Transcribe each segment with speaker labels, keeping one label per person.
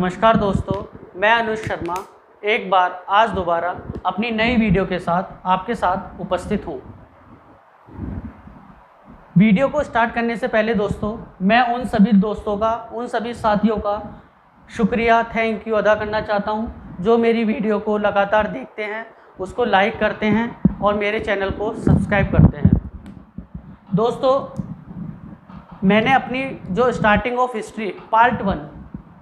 Speaker 1: नमस्कार दोस्तों, मैं अनुज शर्मा एक बार आज दोबारा अपनी नई वीडियो के साथ आपके साथ उपस्थित हूँ। वीडियो को स्टार्ट करने से पहले दोस्तों मैं उन सभी दोस्तों का, उन सभी साथियों का शुक्रिया, थैंक यू अदा करना चाहता हूँ जो मेरी वीडियो को लगातार देखते हैं, उसको लाइक करते हैं और मेरे चैनल को सब्सक्राइब करते हैं। दोस्तों, मैंने अपनी जो स्टार्टिंग ऑफ हिस्ट्री पार्ट 1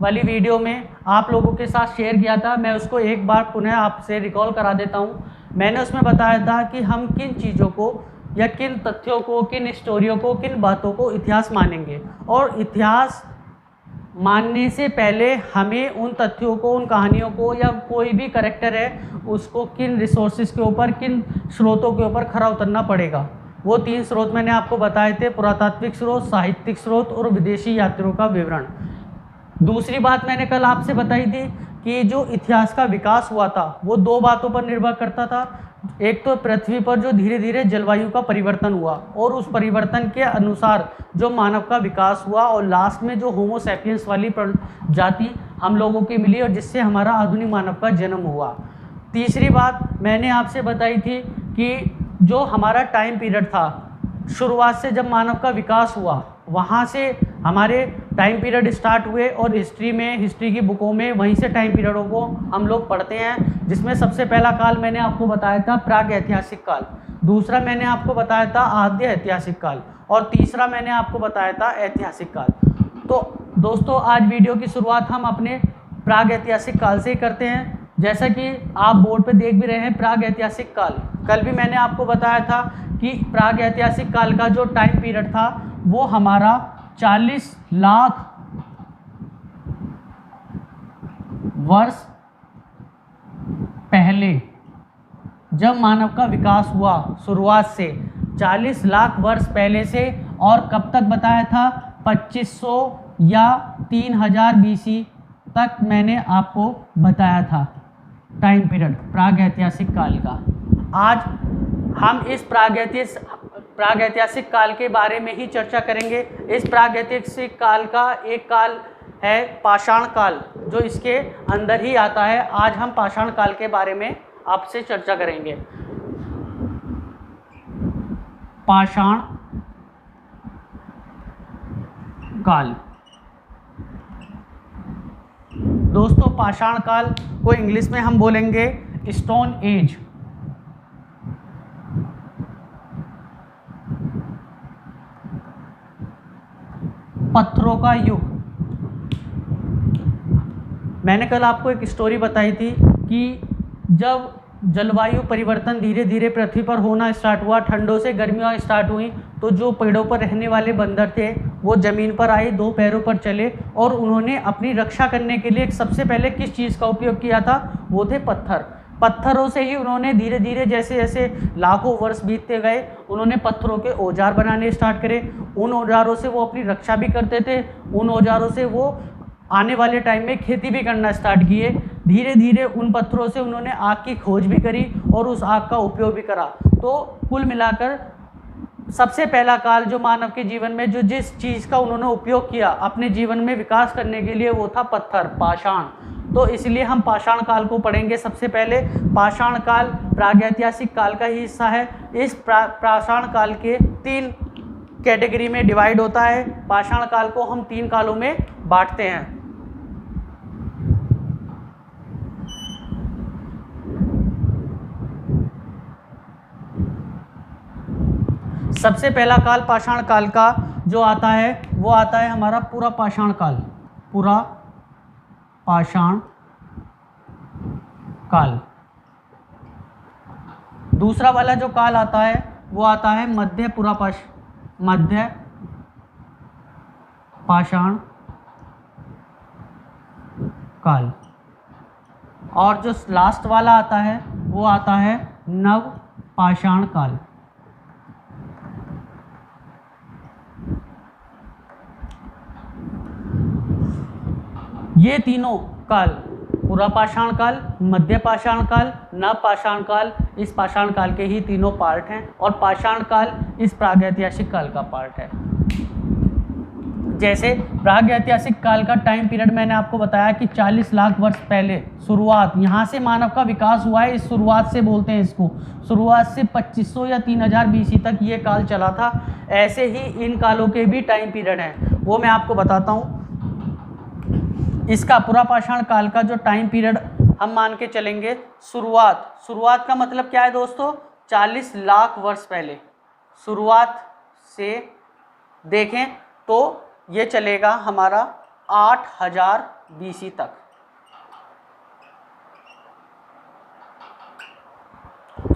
Speaker 1: वाली वीडियो में आप लोगों के साथ शेयर किया था, मैं उसको एक बार पुनः आपसे रिकॉल करा देता हूँ। मैंने उसमें बताया था कि हम किन चीज़ों को या किन तथ्यों को, किन स्टोरियों को, किन बातों को इतिहास मानेंगे, और इतिहास मानने से पहले हमें उन तथ्यों को, उन कहानियों को या कोई भी कैरेक्टर है उसको किन रिसोर्सेज के ऊपर, किन स्रोतों के ऊपर खरा उतरना पड़ेगा। वो 3 स्रोत मैंने आपको बताए थे, पुरातात्विक स्रोत, साहित्यिक स्रोत और विदेशी यात्रियों का विवरण। दूसरी बात मैंने कल आपसे बताई थी कि जो इतिहास का विकास हुआ था वो 2 बातों पर निर्भर करता था। एक तो पृथ्वी पर जो धीरे धीरे जलवायु का परिवर्तन हुआ और उस परिवर्तन के अनुसार जो मानव का विकास हुआ, और लास्ट में जो होमो सैपियंस वाली जाति हम लोगों की मिली और जिससे हमारा आधुनिक मानव का जन्म हुआ। तीसरी बात मैंने आपसे बताई थी कि जो हमारा टाइम पीरियड था, शुरुआत से जब मानव का विकास हुआ वहाँ से हमारे टाइम पीरियड स्टार्ट हुए, और हिस्ट्री की बुकों में वहीं से टाइम पीरियडों को हम लोग पढ़ते हैं, जिसमें सबसे पहला काल मैंने आपको बताया था प्राग ऐतिहासिक काल, दूसरा मैंने आपको बताया था आद्य ऐतिहासिक काल, और तीसरा मैंने आपको बताया था ऐतिहासिक काल। तो दोस्तों, आज वीडियो की शुरुआत हम अपने प्राग ऐतिहासिक काल से ही करते हैं। जैसा कि आप बोर्ड पे देख भी रहे हैं, प्राग ऐतिहासिक काल, कल भी मैंने आपको बताया था कि प्राग ऐतिहासिक काल का जो टाइम पीरियड था वो हमारा 40 लाख वर्ष पहले, जब मानव का विकास हुआ शुरुआत से 40 लाख वर्ष पहले से, और कब तक बताया था 2500 या 3000 BC तक मैंने आपको बताया था टाइम पीरियड प्राग ऐतिहासिक काल का। आज हम इस प्राग ऐतिहासिक काल के बारे में ही चर्चा करेंगे। इस प्राग ऐतिहासिक काल का एक काल है पाषाण काल, जो इसके अंदर ही आता है। आज हम पाषाण काल के बारे में आपसे चर्चा करेंगे। पाषाण काल दोस्तों, पाषाण काल को इंग्लिश में हम बोलेंगे स्टोन एज। पत्थरों का युग। मैंने कल आपको एक स्टोरी बताई थी कि जब जलवायु परिवर्तन धीरे धीरे पृथ्वी पर होना स्टार्ट हुआ, ठंडों से गर्मियाँ स्टार्ट हुई, तो जो पेड़ों पर रहने वाले बंदर थे वो ज़मीन पर आए, 2 पैरों पर चले, और उन्होंने अपनी रक्षा करने के लिए सबसे पहले किस चीज़ का उपयोग किया था, वो थे पत्थर। पत्थरों से ही उन्होंने धीरे धीरे, जैसे जैसे लाखों वर्ष बीतते गए, उन्होंने पत्थरों के औजार बनाने स्टार्ट करे। उन औजारों से वो अपनी रक्षा भी करते थे, उन औजारों से वो आने वाले टाइम में खेती भी करना स्टार्ट किए। धीरे धीरे उन पत्थरों से उन्होंने आग की खोज भी करी और उस आग का उपयोग भी करा। तो कुल मिलाकर सबसे पहला काल जो मानव के जीवन में जो जिस चीज़ का उन्होंने उपयोग किया अपने जीवन में विकास करने के लिए, वो था पत्थर, पाषाण। तो इसलिए हम पाषाण काल को पढ़ेंगे सबसे पहले। पाषाण काल प्रागैतिहासिक काल का ही हिस्सा है। इस पाषाण काल के 3 कैटेगरी में डिवाइड होता है। पाषाण काल को हम 3 कालों में बांटते हैं। सबसे पहला काल पाषाण काल का जो आता है वो आता है हमारा पूरा पाषाण काल, पूरा पाषाण काल। दूसरा वाला जो काल आता है वो आता है मध्य पाषाण काल, और जो लास्ट वाला आता है वो आता है नव पाषाण काल। ये तीनों काल, पूरा पाषाण काल, मध्य पाषाण काल, नव पाषाण काल, इस पाषाण काल के ही तीनों पार्ट हैं, और पाषाण काल इस प्रागैतिहासिक काल का पार्ट है। जैसे प्रागैतिहासिक काल का टाइम पीरियड मैंने आपको बताया कि 40 लाख वर्ष पहले शुरुआत यहाँ से मानव का विकास हुआ है, इस शुरुआत से बोलते हैं इसको। शुरुआत से 2500 या 3000 BC तक ये काल चला था। ऐसे ही इन कालों के भी टाइम पीरियड हैं, वो मैं आपको बताता हूँ। इसका पुरापाषाण काल का जो टाइम पीरियड हम मान के चलेंगे, शुरुआत का मतलब क्या है दोस्तों, 40 लाख वर्ष पहले। शुरुआत से देखें तो ये चलेगा हमारा 8000 BC तक।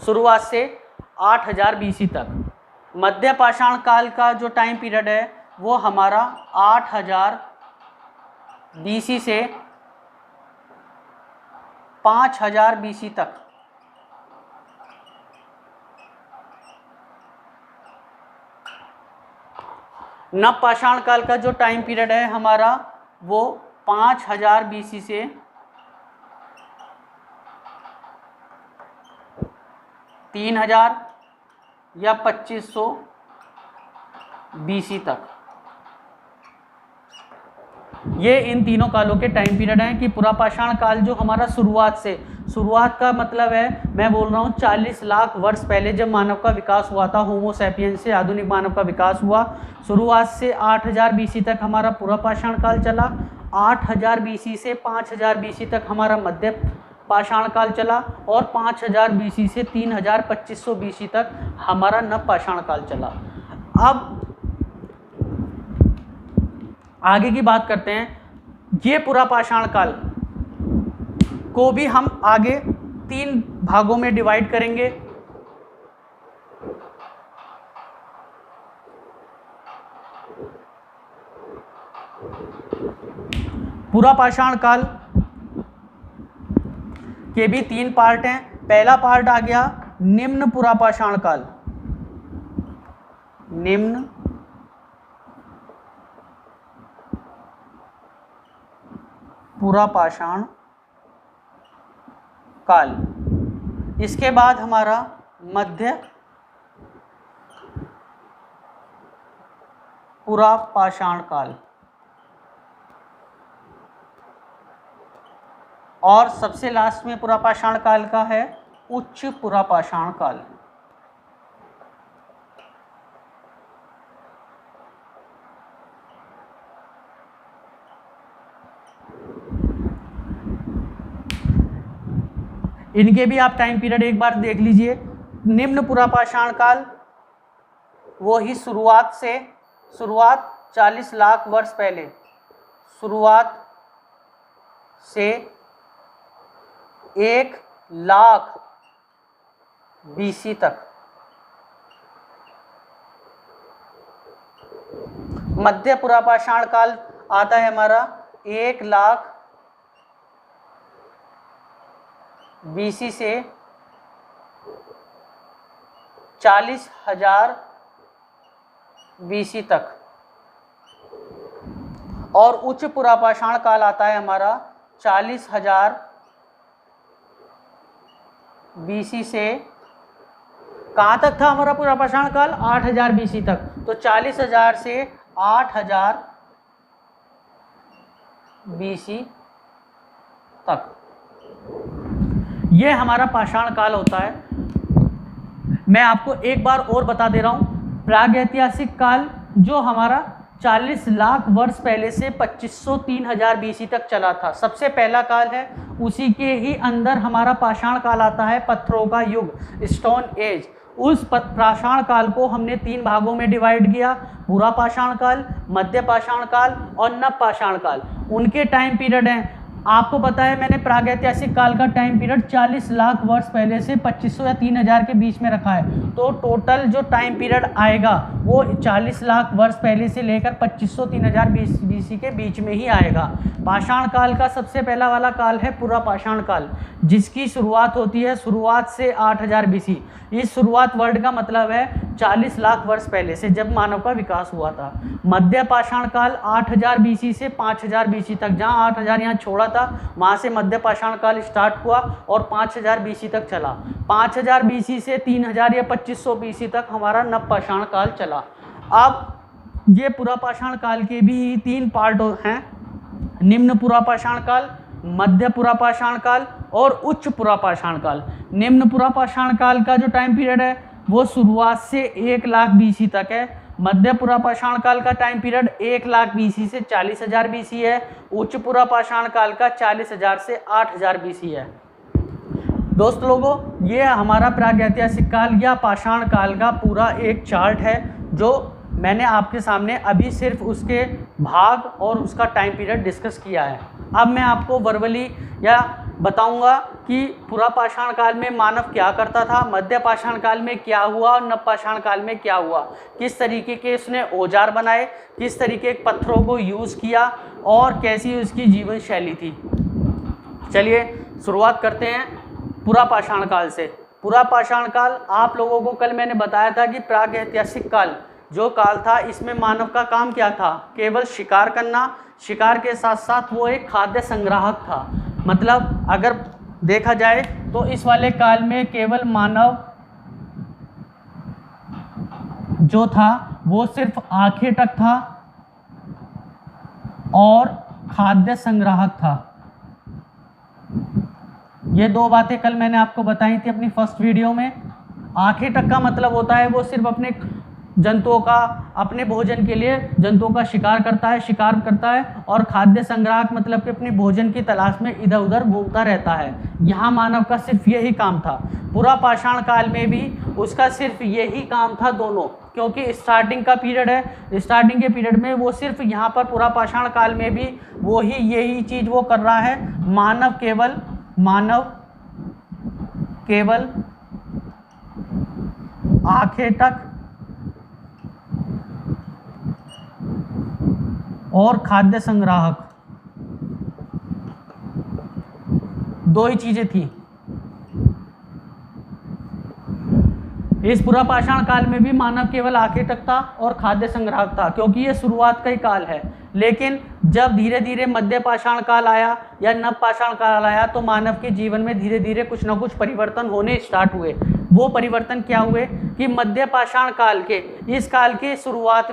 Speaker 1: शुरुआत से 8000 BC तक। मध्य पाषाण काल का जो टाइम पीरियड है वो हमारा 8000 BC से 5000 BC तक। नव पाषाण काल का जो टाइम पीरियड है हमारा वो 5000 BC से 3000 या 2500 BC तक। ये इन तीनों कालों के टाइम पीरियड हैं कि पुरापाषाण काल जो हमारा शुरुआत का मतलब है, मैं बोल रहा हूँ 40 लाख वर्ष पहले जब मानव का विकास हुआ था, होमो सैपियंस से आधुनिक मानव का विकास हुआ। शुरुआत से 8000 BC तक हमारा पुरापाषाण काल चला। 8000 BC से 5000 BC तक हमारा मध्य पाषाण काल चला और 5000 BC से 2500 BC तक हमारा नव पाषाण काल चला। अब आगे की बात करते हैं। ये पुरापाषाण काल को भी हम आगे 3 भागों में डिवाइड करेंगे। पुरापाषाण काल के भी 3 पार्ट हैं। पहला पार्ट आ गया निम्न पुरापाषाण काल। निम्न पुरापाषाण काल। इसके बाद हमारा मध्य पुरापाषाण काल और सबसे लास्ट में पुरापाषाण काल का है उच्च पुरापाषाण काल। इनके भी आप टाइम पीरियड एक बार देख लीजिए। निम्न पुरापाषाण काल वो ही शुरुआत 40 लाख वर्ष पहले, शुरुआत से 1 लाख BC तक। मध्य पुरापाषाण काल आता है हमारा 1 लाख BC से 40,000 BC तक। और उच्च पुरापाषाण काल आता है हमारा 40,000 BC से कहाँ तक था हमारा पुरापाषाण काल, 8000 BC तक। तो 40,000 से 8000 BC तक ये हमारा पाषाण काल होता है। मैं आपको एक बार और बता दे रहा हूँ, प्रागैतिहासिक काल जो हमारा 40 लाख वर्ष पहले से 2500-3000 BC तक चला था, सबसे पहला काल है। उसी के ही अंदर हमारा पाषाण काल आता है, पत्थरों का युग, स्टोन एज। उस पाषाण काल को हमने 3 भागों में डिवाइड किया, पुरापाषाण काल, मध्य पाषाण काल और नव पाषाण काल। उनके टाइम पीरियड हैं, आपको पता है मैंने प्रागैतिहासिक काल का टाइम पीरियड 40 लाख वर्ष पहले से 2500 या 3000 के बीच में रखा है। तो टोटल जो टाइम पीरियड आएगा वो 40 लाख वर्ष पहले से लेकर 2500-3000 BC के बीच में ही आएगा। पाषाण काल का सबसे पहला वाला काल है पुरापाषाण काल, जिसकी शुरुआत होती है शुरुआत से 8000 BC। इस शुरुआत वर्ड का मतलब है 40 लाख वर्ष पहले से जब मानव का विकास हुआ था। मध्य पाषाण काल 8000 BC से 5000 BC तक, जहाँ 8000 यहाँ छोड़ा था वहाँ से मध्य पाषाण काल स्टार्ट हुआ और 5000 BC तक चला। 5000 BC से 3000 या 2500 BC तक हमारा नव पाषाण काल चला। अब ये पुरापाषाण काल के भी 3 पार्ट हैं, निम्न पुरापाषाण काल, मध्य पुरापाषाण काल और उच्च पुरापाषाण काल। निम्न पुरापाषाण काल का जो टाइम पीरियड है वो शुरुआत से 1 लाख BC तक है। मध्य पुरापाषाण काल का टाइम पीरियड 1 लाख BC से 40,000 BC है। उच्च पुरापाषाण काल का 40,000 से 8,000 BC है। दोस्त लोगों, ये हमारा प्रागैतिहासिक काल या पाषाण काल का पूरा एक चार्ट है जो मैंने आपके सामने अभी सिर्फ उसके भाग और उसका टाइम पीरियड डिस्कस किया है। अब मैं आपको वर्बली या बताऊंगा कि पुरापाषाण काल में मानव क्या करता था, मध्य पाषाण काल में क्या हुआ और नवपाषाण काल में क्या हुआ, किस तरीके के उसने औजार बनाए, किस तरीके के पत्थरों को यूज़ किया और कैसी उसकी जीवन शैली थी। चलिए शुरुआत करते हैं पुरापाषाण काल से। पुरापाषाण काल आप लोगों को कल मैंने बताया था कि प्रागैतिहासिक काल जो काल था इसमें मानव का काम क्या था, केवल शिकार करना। शिकार के साथ साथ वो एक खाद्य संग्राहक था। मतलब अगर देखा जाए तो इस वाले काल में केवल मानव जो था वो सिर्फ आंखें तक था और खाद्य संग्राहक था। ये 2 बातें कल मैंने आपको बताई थी अपनी फर्स्ट वीडियो में। आंखें तक का मतलब होता है वो सिर्फ अपने जंतुओं का, अपने भोजन के लिए जंतुओं का शिकार करता है और खाद्य संग्राहक मतलब कि अपने भोजन की तलाश में इधर उधर घूमता रहता है। यहाँ मानव का सिर्फ यही काम था। पुरापाषाण काल में भी उसका सिर्फ यही काम था दोनों, क्योंकि स्टार्टिंग का पीरियड है। स्टार्टिंग के पीरियड में वो सिर्फ यहाँ पर पुरापाषाण काल में भी वो ही यही चीज़ वो कर रहा है। मानव केवल आंखें तक और खाद्य संग्राहक, 2 ही चीजें थी। इस पुरापाषाण काल में भी मानव केवल आंखें तक था और खाद्य संग्राहक था, क्योंकि ये शुरुआत का ही काल है। लेकिन जब धीरे धीरे मध्य पाषाण काल आया या नवपाषाण काल आया तो मानव के जीवन में धीरे धीरे कुछ ना कुछ परिवर्तन होने स्टार्ट हुए। वो परिवर्तन क्या हुए कि मध्य पाषाण काल के इस काल के शुरुआत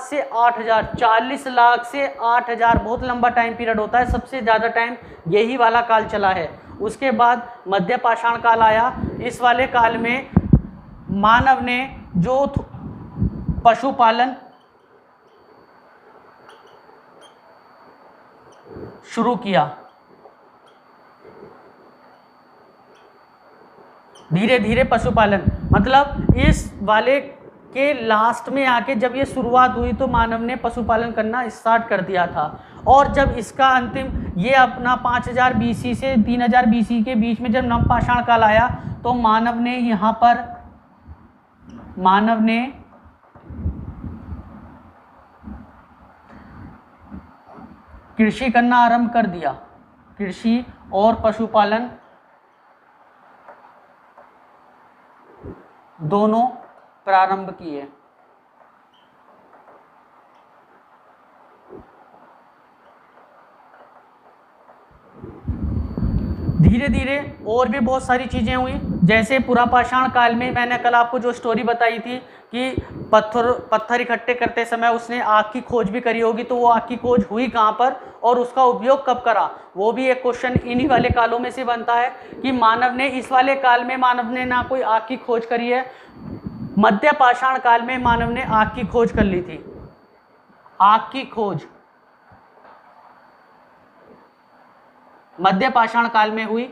Speaker 1: से 8,000, 40 लाख से 8,000 बहुत लंबा टाइम पीरियड होता है। सबसे ज़्यादा टाइम यही वाला काल चला है। उसके बाद मध्य पाषाण काल आया। इस वाले काल में मानव ने जो पशुपालन शुरू किया, धीरे धीरे पशुपालन, मतलब इस वाले के लास्ट में आके जब ये शुरुआत हुई तो मानव ने पशुपालन करना स्टार्ट कर दिया था। और जब इसका अंतिम ये अपना 5,000 BC से 3,000 BC के बीच में जब नवपाषाण काल आया तो मानव ने यहाँ पर कृषि करना आरंभ कर दिया। कृषि और पशुपालन दोनों प्रारंभ किए। धीरे धीरे और भी बहुत सारी चीज़ें हुई, जैसे पुरापाषाण काल में मैंने कल आपको जो स्टोरी बताई थी कि पत्थर इकट्ठे करते समय उसने आग की खोज भी करी होगी। तो वो आग की खोज हुई कहाँ पर और उसका उपयोग कब करा, वो भी एक क्वेश्चन इन्हीं वाले कालों में से बनता है कि मानव ने इस वाले काल में मानव ने ना कोई आग की खोज करी है। मध्य पाषाण काल में मानव ने आग की खोज कर ली थी। आग की खोज मध्य पाषाण काल में हुई,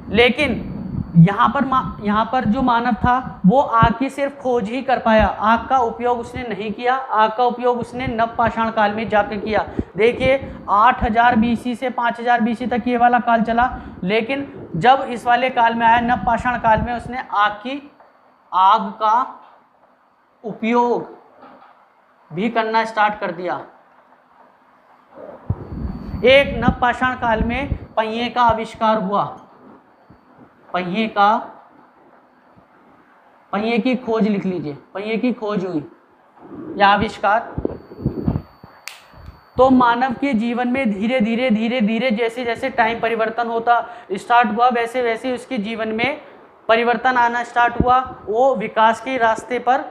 Speaker 1: लेकिन यहाँ पर जो मानव था वो आग की सिर्फ खोज ही कर पाया, आग का उपयोग उसने नहीं किया। आग का उपयोग उसने नवपाषाण काल में जाकर किया। देखिए 8,000 BC से 5,000 BC तक ये वाला काल चला, लेकिन जब इस वाले काल में आया नवपाषाण काल में उसने आग का उपयोग भी करना स्टार्ट कर दिया। एक नवपाषाण काल में पहिए का आविष्कार हुआ। पहिए की खोज लिख लीजिए, पहिए की खोज हुई या आविष्कार। तो मानव के जीवन में धीरे धीरे जैसे जैसे टाइम परिवर्तन होता स्टार्ट हुआ, वैसे वैसे उसके जीवन में परिवर्तन आना स्टार्ट हुआ, वो विकास के रास्ते पर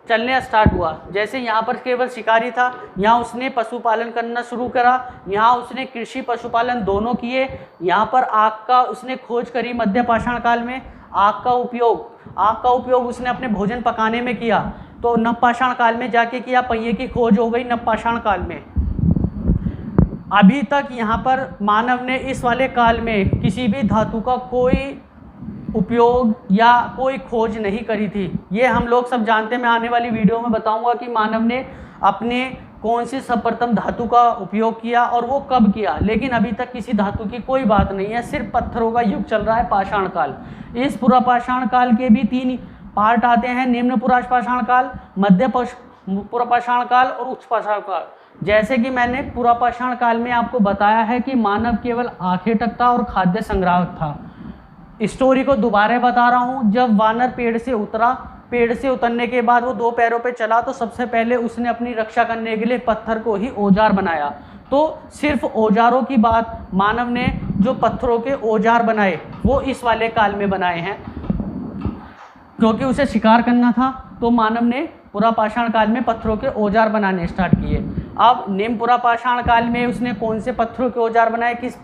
Speaker 1: चलने स्टार्ट हुआ। जैसे यहाँ पर केवल शिकारी था, यहाँ उसने पशुपालन करना शुरू करा, यहाँ उसने कृषि पशुपालन दोनों किए। यहाँ पर आग का उसने खोज करी मध्य पाषाण काल में। आग का उपयोग उसने अपने भोजन पकाने में किया, तो नवपाषाण काल में जाके किया। पहिए की खोज हो गई नवपाषाण काल में। अभी तक यहाँ पर मानव ने इस वाले काल में किसी भी धातु का कोई उपयोग या कोई खोज नहीं करी थी। ये हम लोग सब जानते हैं। मैं आने वाली वीडियो में बताऊंगा कि मानव ने अपने कौन सी सर्वप्रथम धातु का उपयोग किया और वो कब किया, लेकिन अभी तक किसी धातु की कोई बात नहीं है, सिर्फ पत्थरों का युग चल रहा है पाषाण काल। इस पुरापाषाण काल के भी 3 पार्ट आते हैं, निम्न पुरापाषाण काल, मध्य पुरापाषाण काल और उच्च पाषाण काल। जैसे कि मैंने पुरापाषाण काल में आपको बताया है कि मानव केवल आंखें तकता और खाद्य संग्राहक था। स्टोरी को दोबारा बता रहा हूँ। जब वानर पेड़ से उतरा, पेड़ से उतरने के बाद वो 2 पैरों पे चला, तो सबसे पहले उसने अपनी रक्षा करने के लिए पत्थर को ही औजार बनाया। तो सिर्फ औजारों की बात, मानव ने जो पत्थरों के औजार बनाए वो इस वाले काल में बनाए हैं, क्योंकि उसे शिकार करना था। तो मानव ने पुरापाषाण काल में पत्थरों के औजार बनाने स्टार्ट किए। अब निम्न पुरापाषाण काल में उसने कौन से पत्थरों के औजार बनाए, किस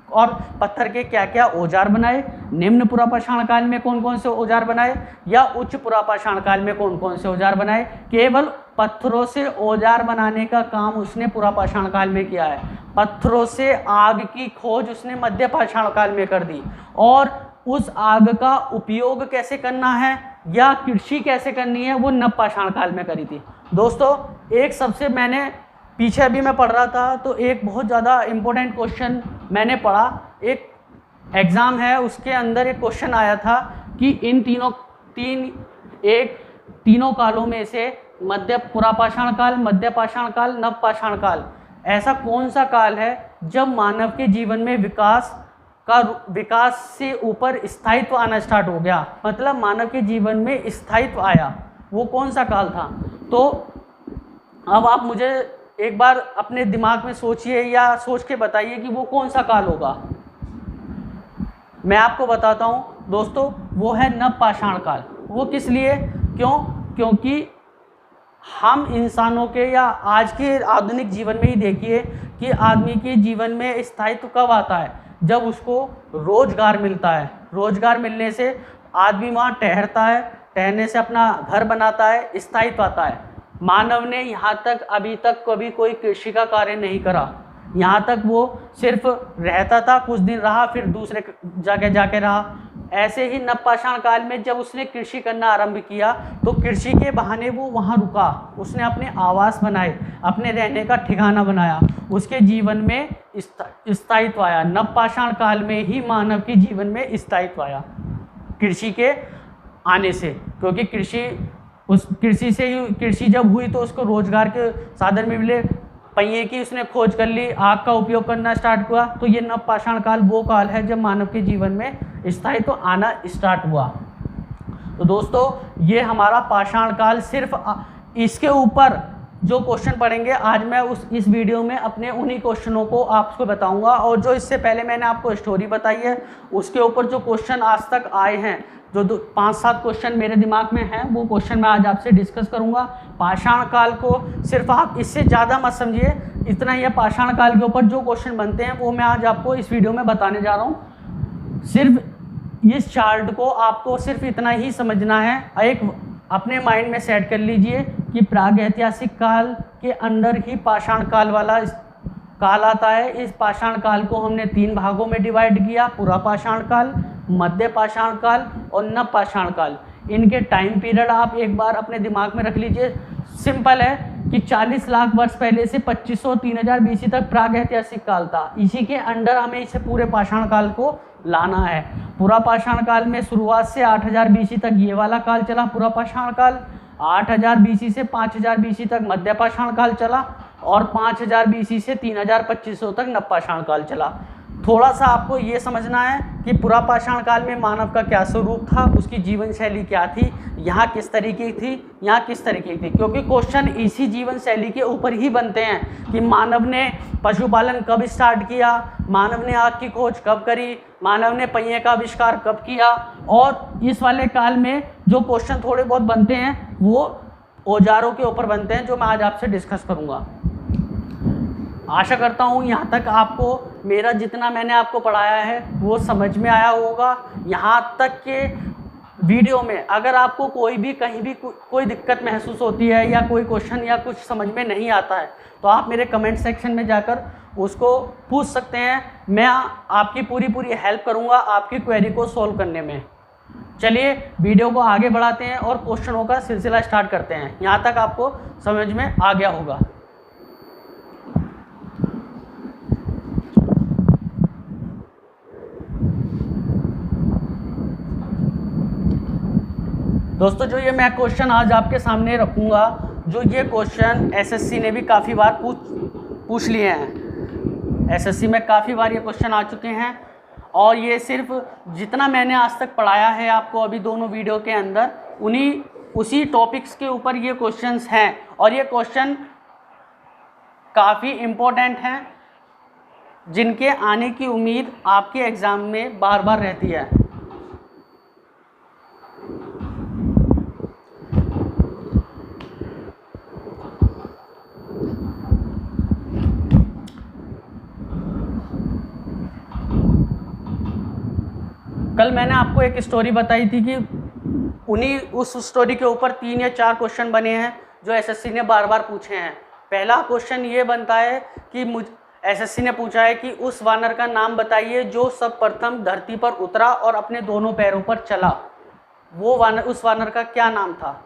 Speaker 1: और पत्थर के क्या क्या औजार बनाए, निम्न पुरापाषाण काल में कौन कौन से औजार बनाए, या उच्च पुरापाषाण काल में कौन कौन से औजार बनाए। केवल पत्थरों से औजार बनाने का काम उसने पुरापाषाण काल में किया है। पत्थरों से आग की खोज उसने मध्य पाषाण काल में कर दी, और उस आग का उपयोग कैसे करना है या कृषि कैसे करनी है वो नवपाषाण काल में करी थी। दोस्तों, एक सबसे मैंने पीछे अभी मैं पढ़ रहा था, तो एक बहुत ज़्यादा इम्पोर्टेंट क्वेश्चन मैंने पढ़ा। एक एग्ज़ाम है, उसके अंदर एक क्वेश्चन आया था कि इन तीनों कालों में से मध्य पुरापाषाण काल, मध्य पाषाण काल, नवपाषाण काल, ऐसा कौन सा काल है जब मानव के जीवन में विकास से ऊपर स्थायित्व आना स्टार्ट हो गया, मतलब मानव के जीवन में स्थायित्व आया, वो कौन सा काल था। तो अब आप मुझे एक बार अपने दिमाग में सोचिए या सोच के बताइए कि वो कौन सा काल होगा। मैं आपको बताता हूँ दोस्तों, वो है नवपाषाण काल। वो किस लिए? क्योंकि हम इंसानों के या आज के आधुनिक जीवन में ही देखिए कि आदमी के जीवन में स्थायित्व कब आता है, जब उसको रोजगार मिलता है। रोजगार मिलने से आदमी वहाँ ठहरता है, ठहरने से अपना घर बनाता है, स्थायित्व आता है। मानव ने यहाँ तक अभी तक कभी कोई कृषि का कार्य नहीं करा। यहाँ तक वो सिर्फ रहता था, कुछ दिन रहा, फिर दूसरे जगह जाके रहा। ऐसे ही नवपाषाण काल में जब उसने कृषि करना आरंभ किया, तो कृषि के बहाने वो वहाँ रुका, उसने अपने आवास बनाए, अपने रहने का ठिकाना बनाया, उसके जीवन में स्थायित्व आया। नवपाषाण काल में ही मानव के जीवन में स्थायित्व आया कृषि के आने से, क्योंकि कृषि जब हुई तो उसको रोजगार के साधन भी मिले, पहिए की उसने खोज कर ली, आग का उपयोग करना स्टार्ट हुआ। तो ये नवपाषाण काल वो काल है जब मानव के जीवन में स्थायित्व आना स्टार्ट हुआ। तो दोस्तों, ये हमारा पाषाण काल। सिर्फ इसके ऊपर जो क्वेश्चन पढ़ेंगे आज मैं इस वीडियो में अपने उन्हीं क्वेश्चनों को आपको बताऊंगा, और जो इससे पहले मैंने आपको स्टोरी बताई है उसके ऊपर जो क्वेश्चन आज तक आए हैं, जो 5-7 क्वेश्चन मेरे दिमाग में हैं, वो क्वेश्चन मैं आज आपसे डिस्कस करूंगा। पाषाण काल को सिर्फ आप इससे ज़्यादा मत समझिए, इतना ही है। पाषाण काल के ऊपर जो क्वेश्चन बनते हैं वो मैं आज आपको इस वीडियो में बताने जा रहा हूँ। सिर्फ इस चार्ट को आपको सिर्फ इतना ही समझना है, एक अपने माइंड में सेट कर लीजिए कि प्रागैतिहासिक काल के अंदर ही पाषाण काल वाला काल आता है। इस पाषाण काल को हमने 3 भागों में डिवाइड किया, पुरापाषाण काल, मध्य पाषाण काल और नवपाषाण काल। इनके टाइम पीरियड आप एक बार अपने दिमाग में रख लीजिए। सिंपल है कि 40 लाख वर्ष पहले से 2500-3000 बीसी तक प्रागैतिहासिक काल था। इसी के अंडर हमें इसे पूरे पाषाण काल को लाना है। पुरापाषाण काल में शुरुआत से 8000 बीसी तक ये वाला काल चला पुरापाषाण काल, 8000 बीसी से 5000 बीसी तक मध्य पाषाण काल चला, और 5000 बीसी से 3250 तक नवपाषाण काल चला। थोड़ा सा आपको ये समझना है कि पुरापाषाण काल में मानव का क्या स्वरूप था, उसकी जीवन शैली क्या थी, यहाँ किस तरीके की थी, यहाँ किस तरीके की थी, क्योंकि क्वेश्चन इसी जीवन शैली के ऊपर ही बनते हैं कि मानव ने पशुपालन कब स्टार्ट किया, मानव ने आग की खोज कब करी, मानव ने पहिए का आविष्कार कब किया, और इस वाले काल में जो क्वेश्चन थोड़े बहुत बनते हैं वो औजारों के ऊपर बनते हैं, जो मैं आज आपसे डिस्कस करूंगा। आशा करता हूँ यहाँ तक आपको मेरा जितना मैंने आपको पढ़ाया है वो समझ में आया होगा। यहाँ तक के वीडियो में अगर आपको कोई भी कहीं भी कोई दिक्कत महसूस होती है या कोई क्वेश्चन या कुछ समझ में नहीं आता है तो आप मेरे कमेंट सेक्शन में जाकर उसको पूछ सकते हैं। मैं आपकी पूरी हेल्प करूँगा आपकी क्वेरी को सॉल्व करने में। चलिए वीडियो को आगे बढ़ाते हैं और क्वेश्चनों का सिलसिला स्टार्ट करते हैं। यहाँ तक आपको समझ में आ गया होगा। दोस्तों जो ये मैं क्वेश्चन आज आपके सामने रखूँगा, जो ये क्वेश्चन एसएससी ने भी काफ़ी बार पूछ लिए हैं। एसएससी में काफ़ी बार ये क्वेश्चन आ चुके हैं और ये सिर्फ जितना मैंने आज तक पढ़ाया है आपको अभी दोनों वीडियो के अंदर उसी टॉपिक्स के ऊपर ये क्वेश्चंस हैं और ये क्वेश्चन काफ़ी इम्पोर्टेंट हैं जिनके आने की उम्मीद आपके एग्ज़ाम में बार बार रहती है। कल मैंने आपको एक स्टोरी बताई थी कि उस स्टोरी के ऊपर 3 या 4 क्वेश्चन बने हैं जो एसएससी ने बार बार पूछे हैं। पहला क्वेश्चन ये बनता है कि एसएससी ने पूछा है कि उस वानर का नाम बताइए जो सर्वप्रथम धरती पर उतरा और अपने दोनों पैरों पर चला। वो वानर, उस वानर का क्या नाम था?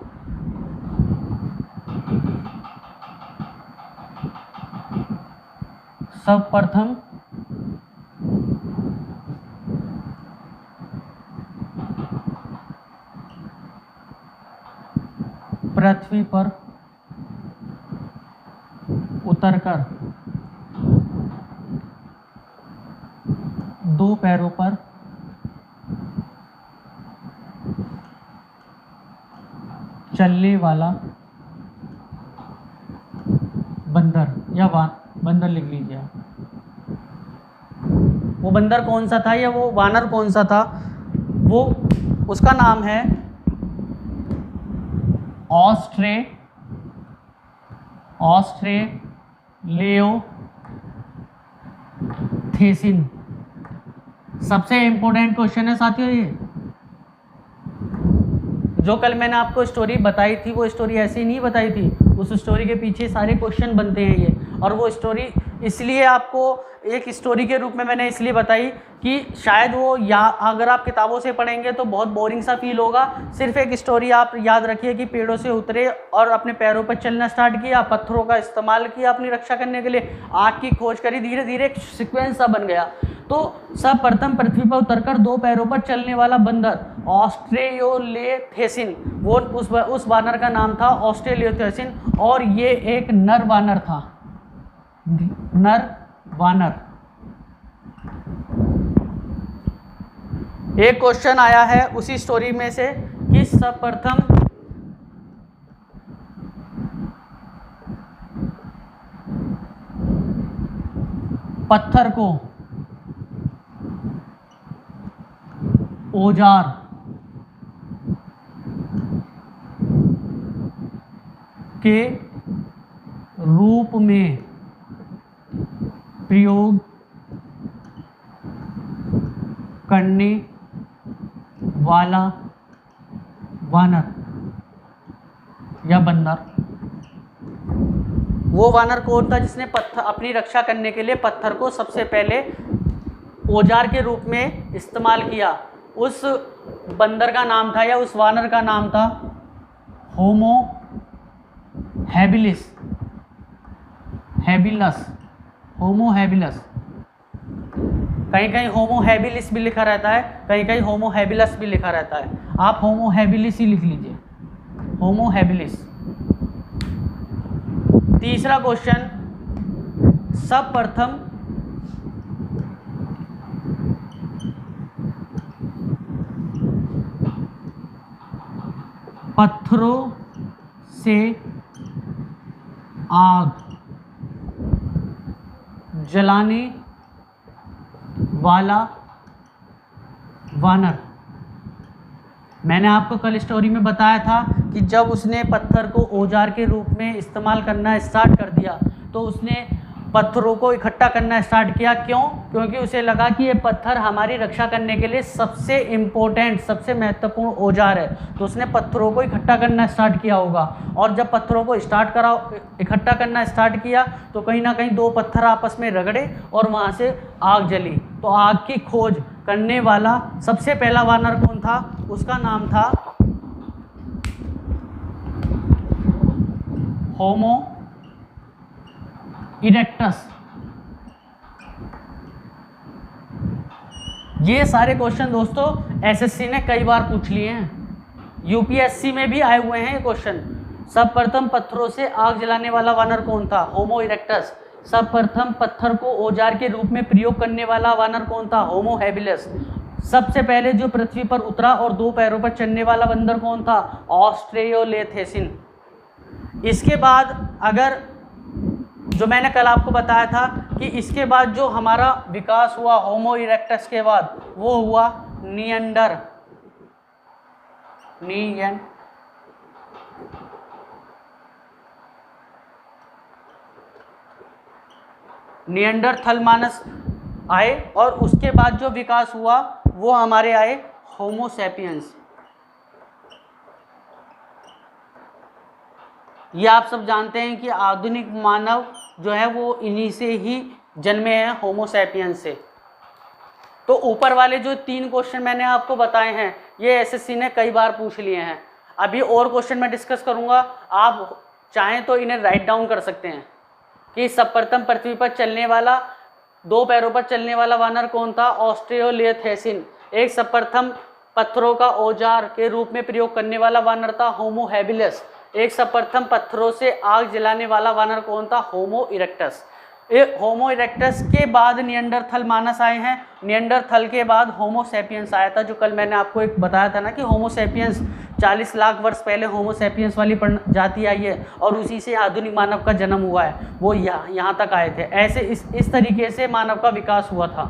Speaker 1: सर्वप्रथम पृथ्वी पर उतरकर 2 पैरों पर चलने वाला बंदर या बंदर लिख लीजिए। वो बंदर कौन सा था या वो वानर कौन सा था? वो उसका नाम है ऑस्ट्रेलियोथेसिन। सबसे इम्पोर्टेंट क्वेश्चन है साथियों ये। जो कल मैंने आपको स्टोरी बताई थी वो स्टोरी ऐसे ही नहीं बताई थी, उस स्टोरी के पीछे सारे क्वेश्चन बनते हैं ये। और वो स्टोरी इसलिए आपको एक स्टोरी के रूप में मैंने इसलिए बताई कि शायद वो अगर आप किताबों से पढ़ेंगे तो बहुत बोरिंग सा फील होगा। सिर्फ एक स्टोरी आप याद रखिए कि पेड़ों से उतरे और अपने पैरों पर चलना स्टार्ट किया, पत्थरों का इस्तेमाल किया अपनी रक्षा करने के लिए, आग की खोज करी, धीरे धीरे एक सीक्वेंस सा बन गया। तो सर्वप्रथम पृथ्वी पर उतरकर 2 पैरों पर चलने वाला बंदर ऑस्ट्रेलियोथेसिन, वो उस वानर का नाम था ऑस्ट्रेलियोथेसिन और ये एक नर वानर था। नर वानर। एक क्वेश्चन आया है उसी स्टोरी में से कि सर्वप्रथम पत्थर को औजार के रूप में प्रयोग करने वाला वानर या बंदर। वो वानर कौन था जिसने अपनी रक्षा करने के लिए पत्थर को सबसे पहले औजार के रूप में इस्तेमाल किया? उस बंदर का नाम था या उस वानर का नाम था होमो हैबिलिस। होमो हैबिलस। कहीं कहीं होमो हैबिलिस भी लिखा रहता है, कहीं कहीं होमो हैबिलस भी लिखा रहता है। आप होमो हैबिलिस ही लिख लीजिए, होमो हैबिलिस। तीसरा क्वेश्चन, सर्वप्रथम पत्थरों से आग जलाने वाला वानर। मैंने आपको कल स्टोरी में बताया था कि जब उसने पत्थर को औजार के रूप में इस्तेमाल करना स्टार्ट कर दिया तो उसने पत्थरों को इकट्ठा करना स्टार्ट किया। क्यों? क्योंकि उसे लगा कि ये पत्थर हमारी रक्षा करने के लिए सबसे इम्पोर्टेंट, सबसे महत्वपूर्ण औजार है, तो उसने पत्थरों को इकट्ठा करना स्टार्ट किया होगा। और जब पत्थरों को इकट्ठा करना स्टार्ट किया तो कहीं ना कहीं दो पत्थर आपस में रगड़े और वहाँ से आग जली। तो आग की खोज करने वाला सबसे पहला वानर कौन था? उसका नाम था होमो इरेक्टस। ये सारे क्वेश्चन दोस्तों एसएससी ने कई बार पूछ लिए हैं, यूपीएससी में भी आए हुए हैं ये क्वेश्चन। सर्वप्रथम पत्थरों से आग जलाने वाला वानर कौन था? होमो इरेक्टस। सर्वप्रथम पत्थर को औजार के रूप में प्रयोग करने वाला वानर कौन था? Homo habilis. सबसे पहले जो पृथ्वी पर उतरा और दो पैरों पर चलने वाला बंदर कौन था? ऑस्ट्रेलोपिथेकस। इसके बाद अगर जो मैंने कल आपको बताया था कि इसके बाद जो हमारा विकास हुआ होमो इरेक्टस के बाद, वो हुआ निएंडरथल मानस आए, और उसके बाद जो विकास हुआ वो हमारे आए होमो सैपियंस। ये आप सब जानते हैं कि आधुनिक मानव जो है वो इन्हीं से ही जन्मे हैं, होमो सैपियंस से। तो ऊपर वाले जो 3 क्वेश्चन मैंने आपको बताए हैं ये एसएससी ने कई बार पूछ लिए हैं। अभी और क्वेश्चन मैं डिस्कस करूंगा, आप चाहें तो इन्हें राइट डाउन कर सकते हैं कि सर्वप्रथम पृथ्वी पर चलने वाला, दो पैरों पर चलने वाला वानर कौन था? ऑस्ट्रेलोपिथेकस। एक सर्वप्रथम पत्थरों का औजार के रूप में प्रयोग करने वाला वानर था होमो हैबिलिस। एक सर्वप्रथम पत्थरों से आग जलाने वाला वानर कौन था? होमो इरेक्टस। होमो इरेक्टस के बाद निएंडरथल मानस आए हैं, निएंडरथल के बाद होमो सैपियंस आया था। जो कल मैंने आपको एक बताया था ना कि होमो सैपियंस 40 लाख वर्ष पहले होमो सैपियंस वाली जाति आई है और उसी से आधुनिक मानव का जन्म हुआ है, वो यहाँ तक आए थे। ऐसे इस तरीके से मानव का विकास हुआ था।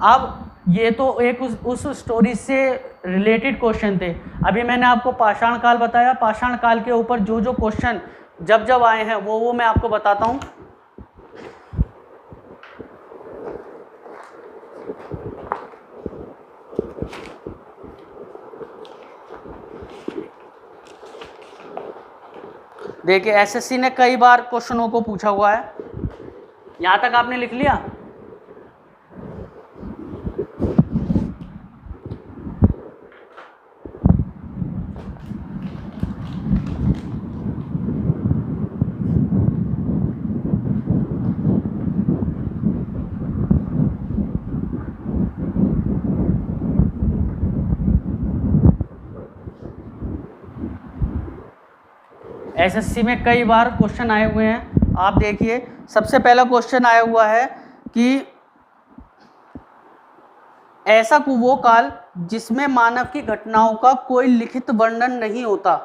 Speaker 1: अब ये तो एक उस स्टोरी से रिलेटेड क्वेश्चन थे। अभी मैंने आपको पाषाण काल बताया, पाषाण काल के ऊपर जो जो क्वेश्चन जब आए हैं वो मैं आपको बताता हूँ। देखिए एसएससी ने कई बार क्वेश्चनों को पूछा हुआ है। यहाँ तक आपने लिख लिया? एसएससी में कई बार क्वेश्चन आए हुए हैं। आप देखिए सबसे पहला क्वेश्चन आया हुआ है कि ऐसा वो काल जिसमें मानव की घटनाओं का कोई लिखित वर्णन नहीं होता,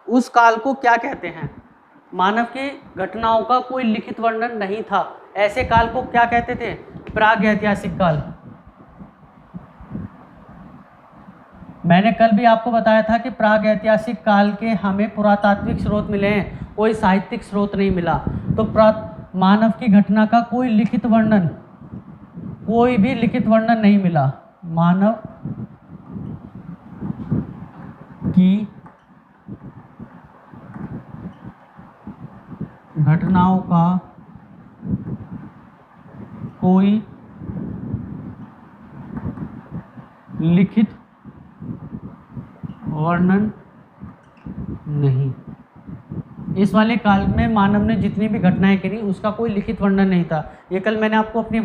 Speaker 1: उस काल को क्या कहते हैं? मानव की घटनाओं का कोई लिखित वर्णन नहीं था, ऐसे काल को क्या कहते थे? प्रागैतिहासिक काल। मैंने कल भी आपको बताया था कि प्रागैतिहासिक काल के हमें पुरातात्विक स्रोत मिले हैं, कोई साहित्यिक स्रोत नहीं मिला। तो मानव की घटना का कोई लिखित वर्णन, कोई भी लिखित वर्णन नहीं मिला। मानव की घटनाओं का कोई लिखित वर्णन नहीं। इस वाले काल में मानव ने जितनी भी घटनाएं करी उसका कोई लिखित वर्णन नहीं था। ये कल मैंने आपको अपनी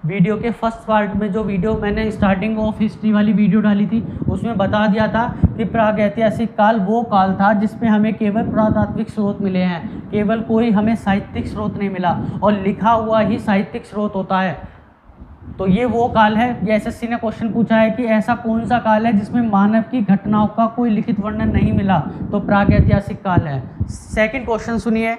Speaker 1: वीडियो के फर्स्ट पार्ट में, जो वीडियो मैंने स्टार्टिंग ऑफ हिस्ट्री वाली वीडियो डाली थी, उसमें बता दिया था कि प्रागैतिहासिक काल वो काल था जिसमें हमें केवल पुरातात्विक स्रोत मिले हैं, केवल कोई हमें साहित्यिक स्रोत नहीं मिला, और लिखा हुआ ही साहित्यिक स्रोत होता है। तो ये वो काल है। ये एसएससी ने क्वेश्चन पूछा है कि ऐसा कौन सा काल है जिसमें मानव की घटनाओं का कोई लिखित वर्णन नहीं मिला, तो प्रागैतिहासिक काल है। सेकंड क्वेश्चन सुनिए,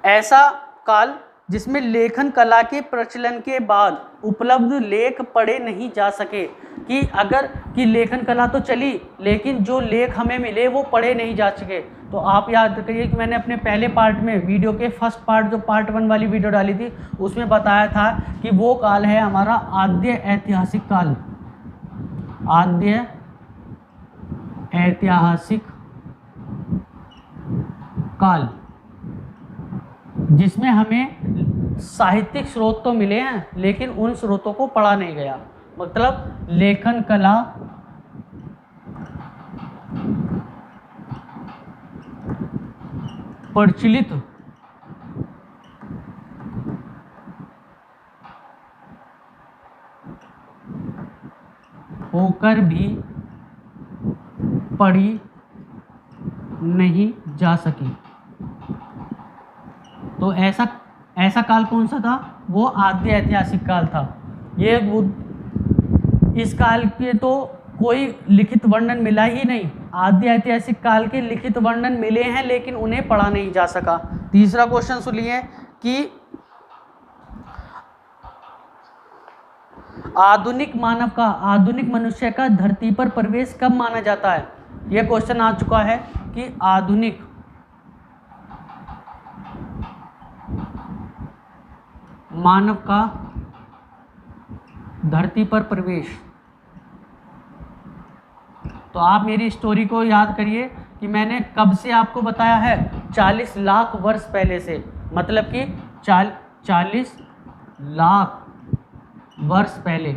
Speaker 1: ऐसा काल जिसमें लेखन कला के प्रचलन के बाद उपलब्ध लेख पढ़े नहीं जा सके। कि अगर कि लेखन कला तो चली लेकिन जो लेख हमें मिले वो पढ़े नहीं जा सके। तो आप याद करिए कि मैंने अपने पहले पार्ट में वीडियो के फर्स्ट पार्ट जो पार्ट 1 वाली वीडियो डाली थी उसमें बताया था कि वो काल है हमारा आद्य ऐतिहासिक काल। आद्य ऐतिहासिक काल, जिसमें हमें साहित्यिक स्रोत तो मिले हैं लेकिन उन स्रोतों को पढ़ा नहीं गया। मतलब लेखन कला प्रचलित होकर भी पढ़ी नहीं जा सकी। तो ऐसा काल कौन सा था? वो आद्य ऐतिहासिक काल था। ये इस काल के तो कोई लिखित वर्णन मिला ही नहीं। आद्य ऐतिहासिक काल के लिखित वर्णन मिले हैं लेकिन उन्हें पढ़ा नहीं जा सका। तीसरा क्वेश्चन सुनिए कि आधुनिक मानव का, आधुनिक मनुष्य का धरती पर प्रवेश कब माना जाता है? यह क्वेश्चन आ चुका है कि आधुनिक मानव का धरती पर प्रवेश। तो आप मेरी स्टोरी को याद करिए कि मैंने कब से आपको बताया है, 40 लाख वर्ष पहले से। मतलब कि 40 लाख वर्ष पहले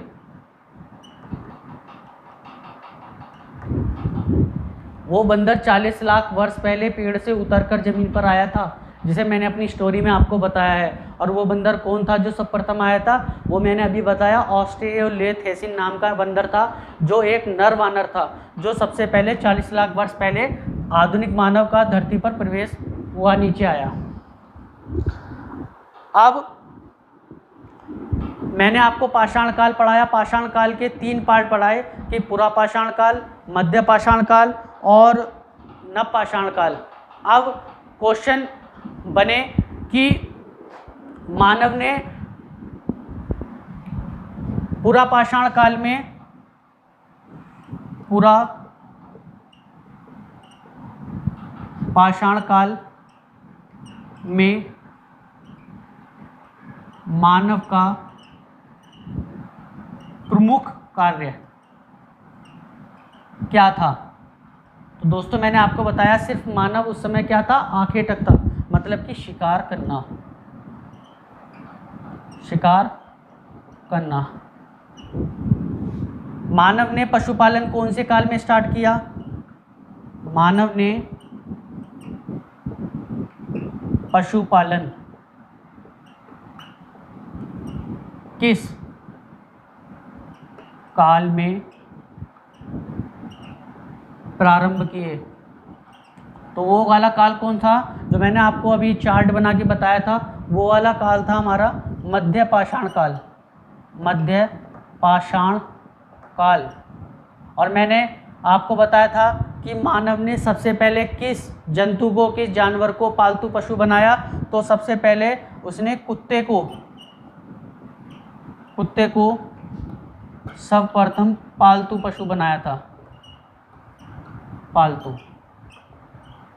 Speaker 1: वो बंदर 40 लाख वर्ष पहले पेड़ से उतरकर जमीन पर आया था, जिसे मैंने अपनी स्टोरी में आपको बताया है। और वो बंदर कौन था जो सब प्रथम आया था? वो मैंने अभी बताया, ऑस्ट्रेलोथेसिन नाम का बंदर था, जो एक नर वानर था, जो सबसे पहले 40 लाख वर्ष पहले आधुनिक मानव का धरती पर प्रवेश हुआ, नीचे आया। अब मैंने आपको पाषाण काल पढ़ाया, पाषाण काल के 3 पार्ट पढ़ाए कि पुरा पाषाण काल, मध्य पाषाण काल और नव पाषाण काल। अब क्वेश्चन बने कि मानव ने पुरा पाषाण काल में, पुरा पाषाण काल में मानव का प्रमुख कार्य क्या था? तो दोस्तों मैंने आपको बताया सिर्फ मानव उस समय क्या था? आंखें तक था। मतलब कि शिकार करना, शिकार करना। मानव ने पशुपालन कौन से काल में स्टार्ट किया? मानव ने पशुपालन किस काल में प्रारंभ किए? तो वो वाला काल कौन था जो मैंने आपको अभी चार्ट बना के बताया था? वो वाला काल था हमारा मध्य पाषाण काल, मध्य पाषाण काल। और मैंने आपको बताया था कि मानव ने सबसे पहले किस जंतु को, किस जानवर को पालतू पशु बनाया? तो सबसे पहले उसने कुत्ते को सर्वप्रथम पालतू पशु बनाया था, पालतू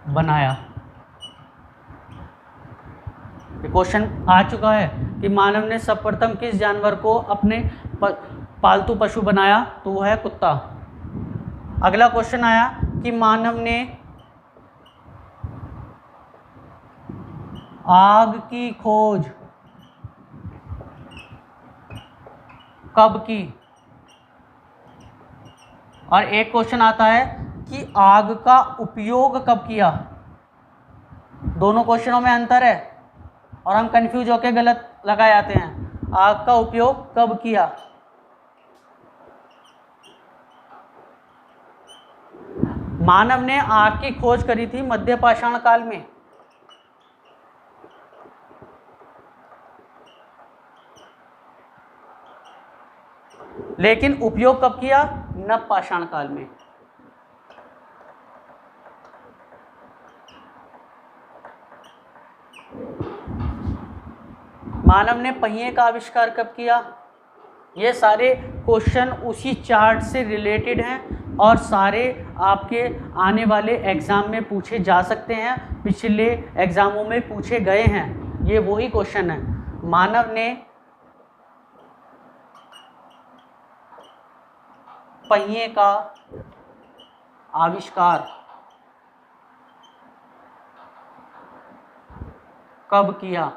Speaker 1: बनाया। क्वेश्चन आ चुका है कि मानव ने सर्वप्रथम किस जानवर को अपने पालतू पशु बनाया? तो वो है कुत्ता। अगला क्वेश्चन आया कि मानव ने आग की खोज कब की? और एक क्वेश्चन आता है कि आग का उपयोग कब किया? दोनों क्वेश्चनों में अंतर है और हम कंफ्यूज होकर गलत लगा जाते हैं। आग का उपयोग कब किया? मानव ने आग की खोज करी थी मध्य पाषाण काल में। लेकिन उपयोग कब किया? नव पाषाण काल में। मानव ने पहिए का आविष्कार कब किया? ये सारे क्वेश्चन उसी चार्ट से रिलेटेड हैं और सारे आपके आने वाले एग्ज़ाम में पूछे जा सकते हैं, पिछले एग्ज़ामों में पूछे गए हैं। ये वही क्वेश्चन है। मानव ने पहिए का आविष्कार कब किया?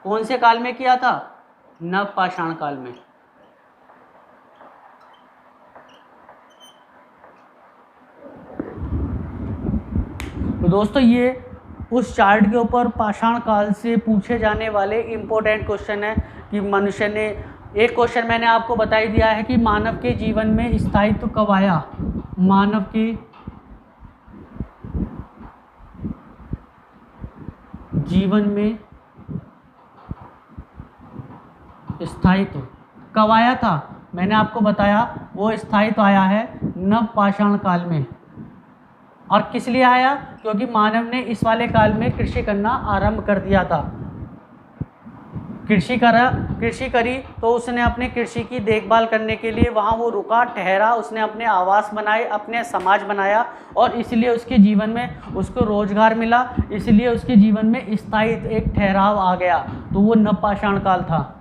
Speaker 1: कौन से काल में किया था? नवपाषाण काल में। तो दोस्तों ये उस चार्ट के ऊपर पाषाण काल से पूछे जाने वाले इम्पोर्टेंट क्वेश्चन है कि मनुष्य ने, एक क्वेश्चन मैंने आपको बता ही दिया है कि मानव के जीवन में स्थायित्व कब आया? मानव के जीवन में स्थायित्व कब आया था? मैंने आपको बताया वो स्थायित्व आया है नवपाषाण काल में। और किस लिए आया? क्योंकि मानव ने इस वाले काल में कृषि करना आरंभ कर दिया था। कृषि करी तो उसने अपने कृषि की देखभाल करने के लिए वहाँ वो रुका, ठहरा, उसने अपने आवास बनाए, अपने समाज बनाया और इसलिए उसके जीवन में उसको रोजगार मिला, इसलिए उसके जीवन में स्थायी एक ठहराव आ गया। तो वो नवपाषाण काल था।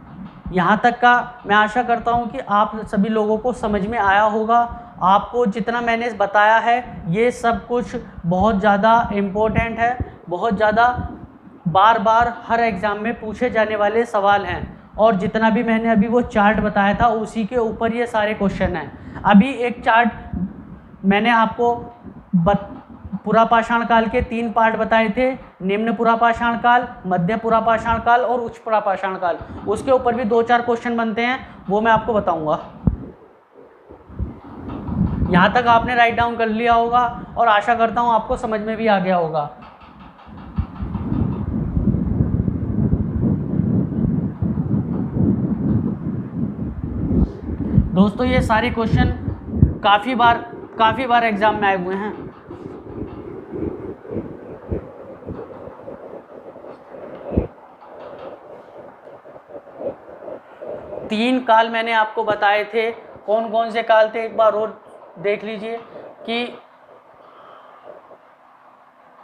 Speaker 1: यहाँ तक का मैं आशा करता हूँ कि आप सभी लोगों को समझ में आया होगा। आपको जितना मैंने बताया है ये सब कुछ बहुत ज़्यादा इम्पोर्टेंट है, बहुत ज़्यादा बार बार हर एग्ज़ाम में पूछे जाने वाले सवाल हैं। और जितना भी मैंने अभी वो चार्ट बताया था उसी के ऊपर ये सारे क्वेश्चन हैं। अभी एक चार्ट मैंने आपको पुरापाषाण काल के 3 पार्ट बताए थे, निम्न पुरापाषाण काल, मध्य पुरापाषाण काल और उच्च पुरापाषाण काल। उसके ऊपर भी 2-4 क्वेश्चन बनते हैं, वो मैं आपको बताऊंगा। यहाँ तक आपने राइट डाउन कर लिया होगा और आशा करता हूँ आपको समझ में भी आ गया होगा। दोस्तों ये सारे क्वेश्चन काफ़ी बार एग्जाम में आए हुए हैं। तीन काल मैंने आपको बताए थे। कौन कौन से काल थे एक बार और देख लीजिए कि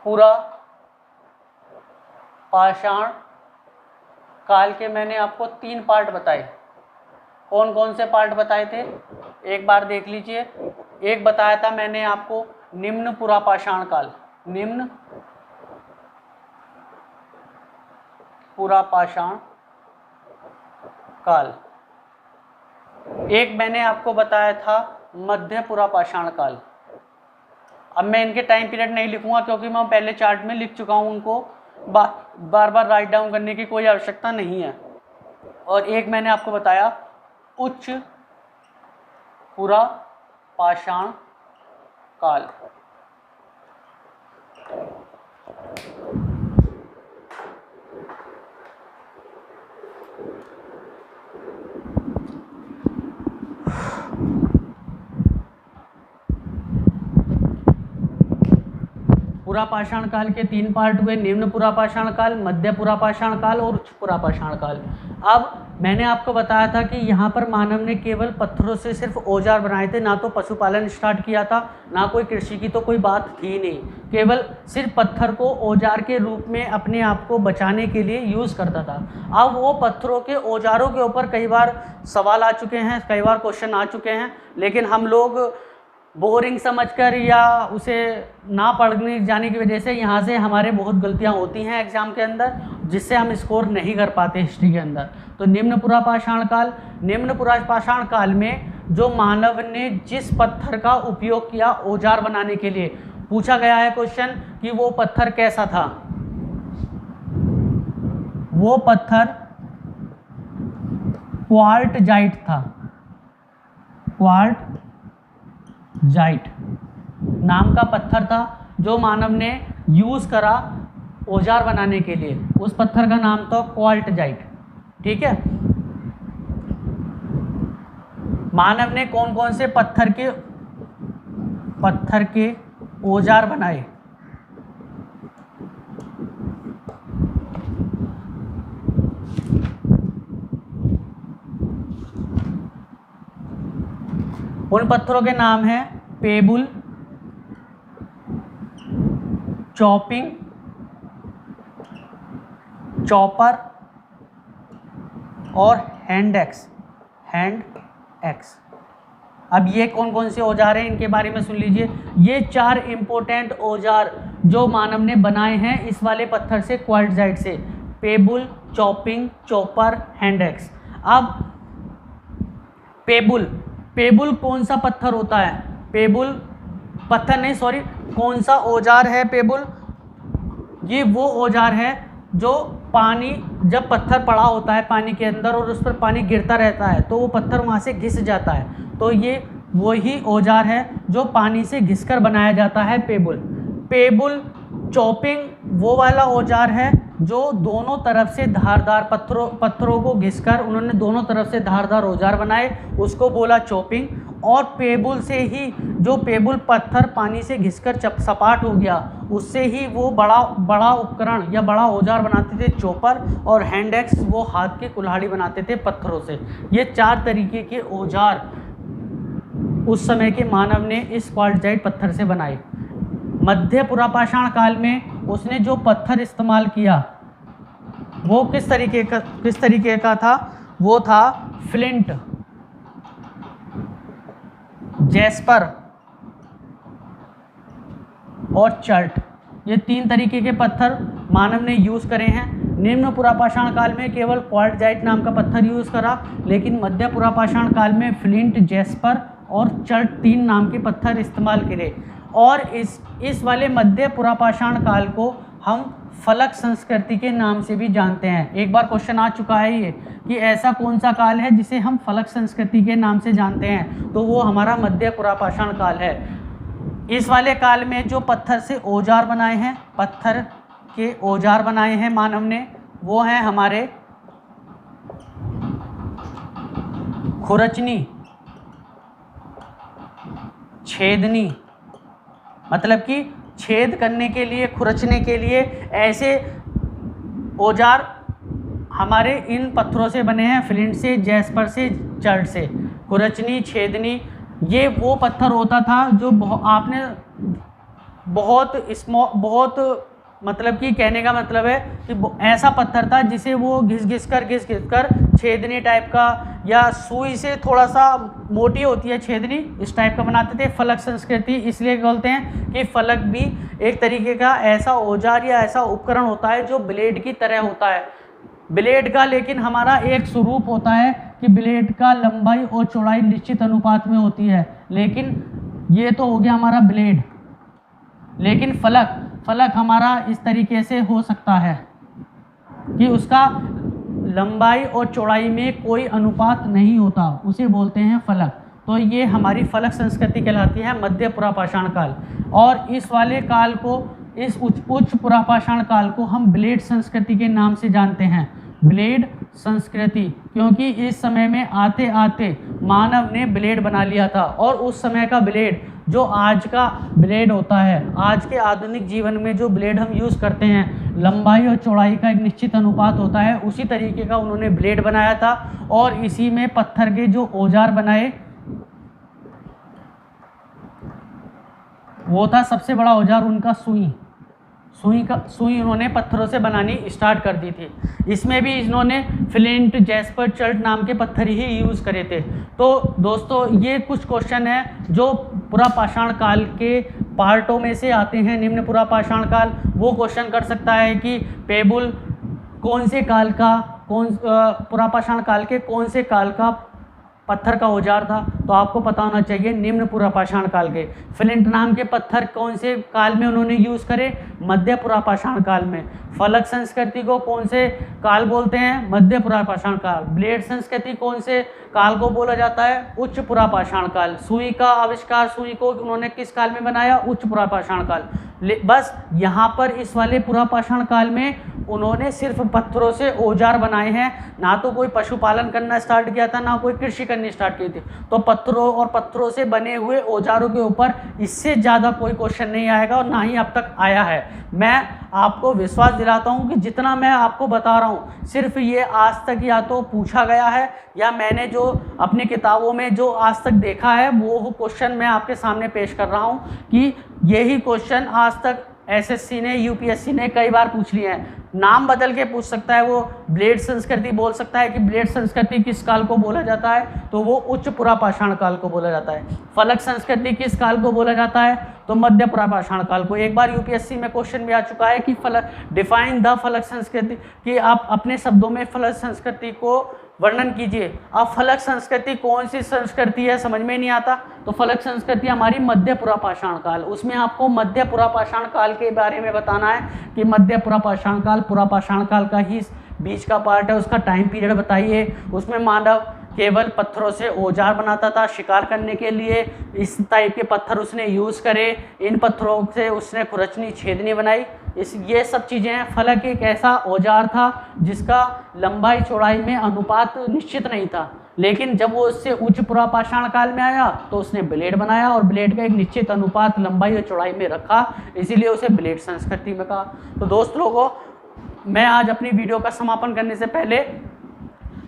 Speaker 1: पूरा पाषाण काल के मैंने आपको 3 पार्ट बताए। कौन कौन से पार्ट बताए थे एक बार देख लीजिए। एक बताया था मैंने आपको निम्न पुरापाषाण काल, निम्न पुरापाषाण काल। एक मैंने आपको बताया था मध्य पुरापाषाण काल। अब मैं इनके टाइम पीरियड नहीं लिखूंगा क्योंकि मैं पहले चार्ट में लिख चुका हूं, उनको बार बार राइट डाउन करने की कोई आवश्यकता नहीं है। और एक मैंने आपको बताया उच्च पुरापाषाण काल। पुरापाषाण काल के 3 पार्ट हुए, निम्न पुरापाषाण काल, मध्य पुरापाषाण काल और उच्च पुरापाषाण काल। अब मैंने आपको बताया था कि यहाँ पर मानव ने केवल पत्थरों से सिर्फ औजार बनाए थे, ना तो पशुपालन स्टार्ट किया था, ना कोई कृषि की तो कोई बात थी नहीं। केवल सिर्फ पत्थर को औजार के रूप में अपने आप को बचाने के लिए यूज़ करता था। अब वो पत्थरों के औजारों के ऊपर कई बार सवाल आ चुके हैं, कई बार क्वेश्चन आ चुके हैं, लेकिन हम लोग बोरिंग समझकर या उसे ना पढ़ने जाने की वजह से यहाँ से हमारे बहुत गलतियाँ होती हैं एग्ज़ाम के अंदर, जिससे हम स्कोर नहीं कर पाते हिस्ट्री के अंदर। तो निम्न पुरापाषाण काल, निम्न पुरापाषाण काल में जो मानव ने जिस पत्थर का उपयोग किया औजार बनाने के लिए, पूछा गया है क्वेश्चन कि वो पत्थर कैसा था। वो पत्थर क्वार्टजाइट था। क्वार्टजाइट नाम का पत्थर था जो मानव ने यूज़ करा औजार बनाने के लिए। उस पत्थर का नाम था क्वार्टजाइट। ठीक है। मानव ने कौन कौन से पत्थर के औजार बनाए? उन पत्थरों के नाम हैं पेबुल, चॉपिंग, चॉपर और हैंड एक्स। अब ये कौन कौन से औजार हैं इनके बारे में सुन लीजिए। ये 4 इंपॉर्टेंट औजार जो मानव ने बनाए हैं इस वाले पत्थर से, क्वार्टजाइट से, पेबुल, चॉपिंग, चॉपर, हैंड एक्स। अब पेबुल कौन सा पत्थर होता है? पेबुल पत्थर नहीं, सॉरी, कौन सा औजार है पेबुल? ये वो औजार है जो पानी, जब पत्थर पड़ा होता है पानी के अंदर और उस पर पानी गिरता रहता है तो वो पत्थर वहाँ से घिस जाता है, तो ये वही औजार है जो पानी से घिसकर बनाया जाता है पेबुल। चॉपिंग वो वाला औजार है जो दोनों तरफ से धारदार पत्थरों को घिसकर उन्होंने दोनों तरफ से धारदार औजार बनाए, उसको बोला चॉपिंग। और पेबुल से ही, जो पेबुल पत्थर पानी से घिसकर सपाट हो गया, उससे ही वो बड़ा उपकरण या बड़ा औजार बनाते थे चॉपर, और हैंड एक्स वो हाथ की कुल्हाड़ी बनाते थे पत्थरों से। ये 4 तरीके के औजार उस समय के मानव ने इस क्वार्टजाइट पत्थर से बनाए। मध्य पुरापाषाण काल में उसने जो पत्थर इस्तेमाल किया वो किस तरीके का था? वो था फ्लिंट, जैस्पर और चर्ट। ये 3 तरीके के पत्थर मानव ने यूज़ करे हैं। निम्न पुरापाषाण काल में केवल क्वार्टजाइट नाम का पत्थर यूज़ करा, लेकिन मध्य पुरापाषाण काल में फ्लिंट, जैस्पर और चर्ट 3 नाम के पत्थर इस्तेमाल करे। और इस वाले मध्य पुरापाषाण काल को हम फलक संस्कृति के नाम से भी जानते हैं। एक बार क्वेश्चन आ चुका है ये कि ऐसा कौन सा काल है जिसे हम फलक संस्कृति के नाम से जानते हैं, तो वो हमारा मध्य पुरापाषाण काल है। इस वाले काल में जो पत्थर से औजार बनाए हैं, पत्थर के औजार बनाए हैं मानव ने, वो हैं हमारे खुरचनी, छेदनी, मतलब कि छेद करने के लिए, खुरचने के लिए ऐसे औजार हमारे इन पत्थरों से बने हैं, फ्लिंट से, जैस्पर से, चर्ट से। खुरचनी, छेदनी, ये वो पत्थर होता था जो आपने बहुत मतलब कि कहने का मतलब है कि ऐसा पत्थर था जिसे वो घिस कर छेदनी टाइप का, या सुई से थोड़ा सा मोटी होती है छेदनी, इस टाइप का बनाते थे। फलक संस्कृति इसलिए बोलते हैं कि फलक भी एक तरीके का ऐसा औजार या ऐसा उपकरण होता है जो ब्लेड की तरह होता है। ब्लेड का लेकिन हमारा एक स्वरूप होता है कि ब्लेड का लंबाई और चौड़ाई निश्चित अनुपात में होती है, लेकिन ये तो हो गया हमारा ब्लेड। लेकिन फलक हमारा इस तरीके से हो सकता है कि उसका लंबाई और चौड़ाई में कोई अनुपात नहीं होता, उसे बोलते हैं फलक। तो ये हमारी फलक संस्कृति कहलाती है मध्य पुरापाषाण काल। और इस वाले काल को, इस उच्च पुरापाषाण काल को हम ब्लेड संस्कृति के नाम से जानते हैं। ब्लेड संस्कृति, क्योंकि इस समय में आते आते मानव ने ब्लेड बना लिया था, और उस समय का ब्लेड जो आज का ब्लेड होता है, आज के आधुनिक जीवन में जो ब्लेड हम यूज़ करते हैं, लंबाई और चौड़ाई का एक निश्चित अनुपात होता है, उसी तरीके का उन्होंने ब्लेड बनाया था। और इसी में पत्थर के जो औजार बनाए, वो था सबसे बड़ा औजार उनका सुई उन्होंने पत्थरों से बनानी स्टार्ट कर दी थी। इसमें भी इन्होंने फ्लिंट, जैस्पर, चर्ट नाम के पत्थर ही यूज़ करे थे। तो दोस्तों ये कुछ क्वेश्चन हैं जो पुरापाषाण काल के पार्टों में से आते हैं। निम्न पुरापाषाण काल वो क्वेश्चन कर सकता है कि पेबुल कौन से काल का, पुरापाषाण काल के कौन से काल का पत्थर का औजार था, तो आपको पता होना चाहिए निम्न पुरापाषाण काल के। फ्लिंट नाम के पत्थर कौन से काल में उन्होंने यूज़ करे? मध्य पुरापाषाण काल में। फलक संस्कृति को कौन से काल बोलते हैं? मध्य पुरापाषाण काल। ब्लेड संस्कृति कौन से काल को बोला जाता है? उच्च पुरापाषाण काल। सुई का आविष्कार, सुई को उन्होंने किस काल में बनाया? उच्च पुरापाषाण काल। बस यहाँ पर इस वाले पुरापाषाण काल में उन्होंने सिर्फ पत्थरों से औजार बनाए हैं, ना तो कोई पशुपालन करना स्टार्ट किया था, ना कोई कृषि करनी स्टार्ट की थी। तो पत्थरों और पत्थरों से बने हुए औजारों के ऊपर इससे ज़्यादा कोई क्वेश्चन नहीं आएगा और ना ही अब तक आया है। मैं आपको विश्वास दिलाता हूं कि जितना मैं आपको बता रहा हूं सिर्फ ये आज तक या तो पूछा गया है या मैंने जो अपनी किताबों में जो आज तक देखा है वो क्वेश्चन मैं आपके सामने पेश कर रहा हूं कि यही क्वेश्चन आज तक एसएससी ने, यूपीएससी ने कई बार पूछ लिए हैं। नाम बदल के पूछ सकता है, वो ब्लेड संस्कृति बोल सकता है कि ब्लेड संस्कृति किस काल को बोला जाता है, तो वो उच्च पुरापाषाण काल को बोला जाता है। फलक संस्कृति किस काल को बोला जाता है, तो मध्य पुरापाषाण काल को। एक बार यूपीएससी में क्वेश्चन भी आ चुका है कि फलक डिफाइन द फलक संस्कृति, कि आप अपने शब्दों में फलक संस्कृति को वर्णन कीजिए। अब फलक संस्कृति कौन सी संस्कृति है समझ में नहीं आता, तो फलक संस्कृति हमारी मध्य पुरापाषाण काल, उसमें आपको मध्य पुरापाषाण काल के बारे में बताना है कि मध्य पुरापाषाण काल पुरापाषाण काल का ही बीच का पार्ट है, उसका टाइम पीरियड बताइए। उसमें मानव केवल पत्थरों से औजार बनाता था शिकार करने के लिए, इस टाइप के पत्थर उसने यूज़ करे, इन पत्थरों से उसने खुरचनी छेदनी बनाई, ये सब चीज़ें हैं। फलक एक ऐसा औजार था जिसका लंबाई चौड़ाई में अनुपात निश्चित नहीं था, लेकिन जब वो उससे उच्च पुरापाषाण काल में आया तो उसने ब्लेड बनाया और ब्लेड का एक निश्चित अनुपात लंबाई और चौड़ाई में रखा, इसीलिए उसे ब्लेड संस्कृति में कहा। तो दोस्त लोगों, मैं आज अपनी वीडियो का समापन करने से पहले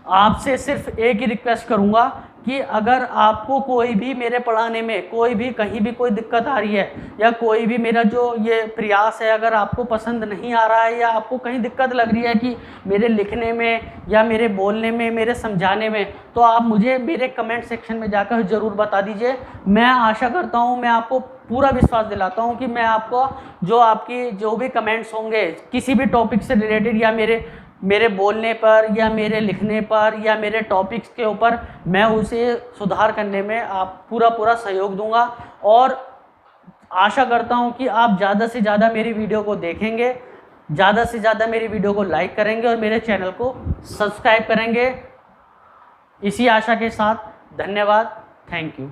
Speaker 1: आपसे सिर्फ एक ही रिक्वेस्ट करूंगा कि अगर आपको कोई भी मेरे पढ़ाने में कोई भी कहीं भी कोई दिक्कत आ रही है या कोई भी मेरा जो ये प्रयास है अगर आपको पसंद नहीं आ रहा है या आपको कहीं दिक्कत लग रही है कि मेरे लिखने में या मेरे बोलने में, मेरे समझाने में, तो आप मुझे मेरे कमेंट सेक्शन में जाकर ज़रूर बता दीजिए। मैं आशा करता हूँ, मैं आपको पूरा विश्वास दिलाता हूँ कि मैं आपको जो आपकी जो भी कमेंट्स होंगे किसी भी टॉपिक से रिलेटेड या मेरे बोलने पर या मेरे लिखने पर या मेरे टॉपिक्स के ऊपर, मैं उसे सुधार करने में आप पूरा सहयोग दूंगा। और आशा करता हूं कि आप ज़्यादा से ज़्यादा मेरी वीडियो को देखेंगे, ज़्यादा से ज़्यादा मेरी वीडियो को लाइक करेंगे और मेरे चैनल को सब्सक्राइब करेंगे। इसी आशा के साथ धन्यवाद, थैंक यू।